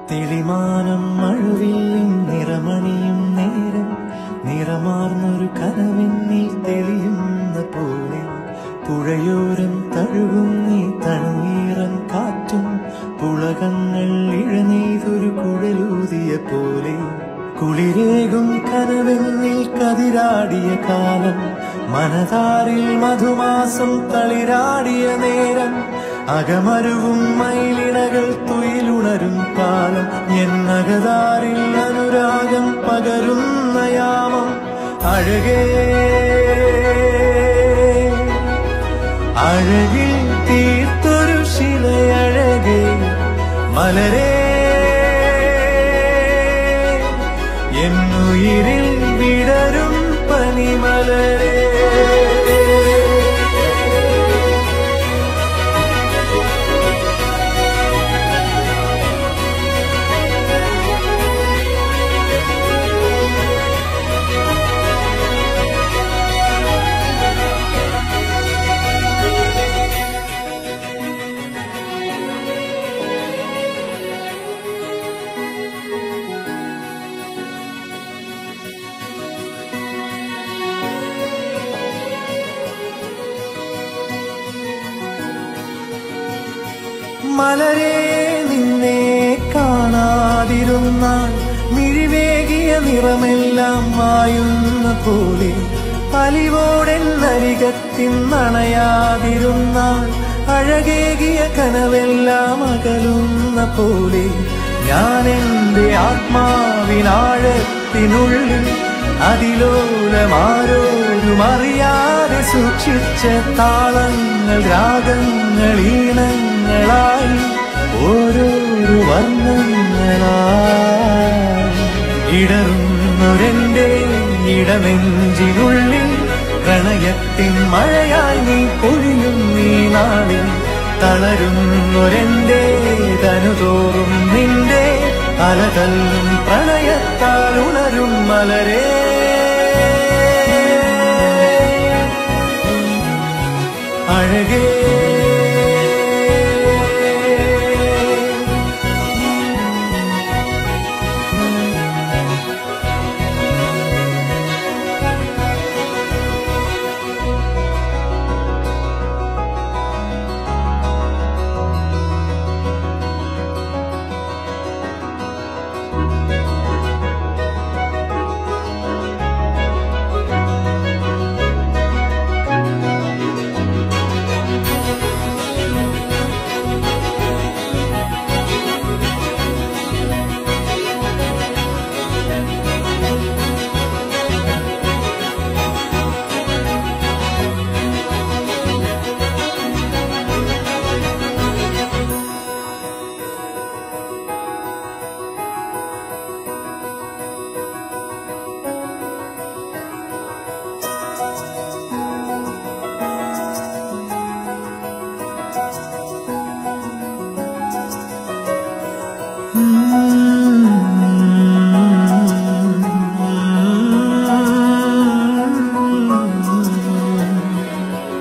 തെളിമാനം മഴവില്ലിൻ നിറമണിയും നേരം നിറമാർന്നൊരു കനവെന്നിൽ തെളിയുന്ന പോലെ പുഴയോരം തഴുകും നീ തണുനീറൻ കാറ്റും പുളകങ്ങൾ ഇഴനെയ്തൊരു കുഴലൂതിയ പോലെ കുളിരേകും കനവെന്നിൽ കതിരാടിയ കാലം മനതാരിൽ മധുമാസം തളിരാടിയ നേരം അകമരുവും മയിലിണകൾ തുയിലുണരും കാലം എന്നകതാരിൽ അനുരാഗം പകരുന്ന യാമം അഴകേ അഴകിൽ തീർത്തൊരു ശിലയഴകേ മലരേ എന്നുയിരിൽ വിടരും പനിമലരേ മലരേ നിന്നെ കാണാതിരുന്നാൽ മിഴിവേകിയ നിറമെല്ലാം മായുന്ന പോലെ അലിവോടെന്നരികത്തിന്നണയാതിരുന്നാൽ അഴകേകിയ കനവെല്ലാം അകലുന്ന പോലെ ഞാൻ എന്റെ ആത്മാവിനാഴത്തിനുള്ളിൽ അതിലോലമാരോരും അറിയാതെ സൂക്ഷിച്ച താളങ്ങൾ രാഗങ്ങൾ ഈണങ്ങളായി ഓരോരോ വർണ്ണങ്ങളായി ഇടറുന്നൊരെന്റെ ഇടനെഞ്ചിനുള്ളിൽ പ്രണയത്തിൻ മഴയായി നീ പൊഴിയും നീ നാളിൽ തളരുന്നൊരെന്റെ തനുതോറും നിന്റെ അലതല്ലും പ്രണയത്താൽ ഉണരും മലരേ അഴകേ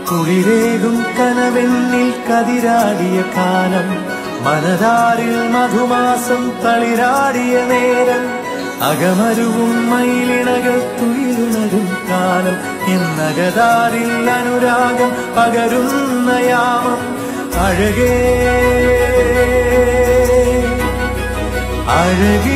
കുളിരേകും കനവെന്നിൽ കതിരാടിയ കാലം മനതാരിൽ മധുമാസം തളിരാടിയ നേരം അകമരുവും മയിലിണകൾ തുയിലുണരും കാലം എന്നകതാരിൽ അനുരാഗം പകരുന്ന യാമം അഴകേ അഴകേ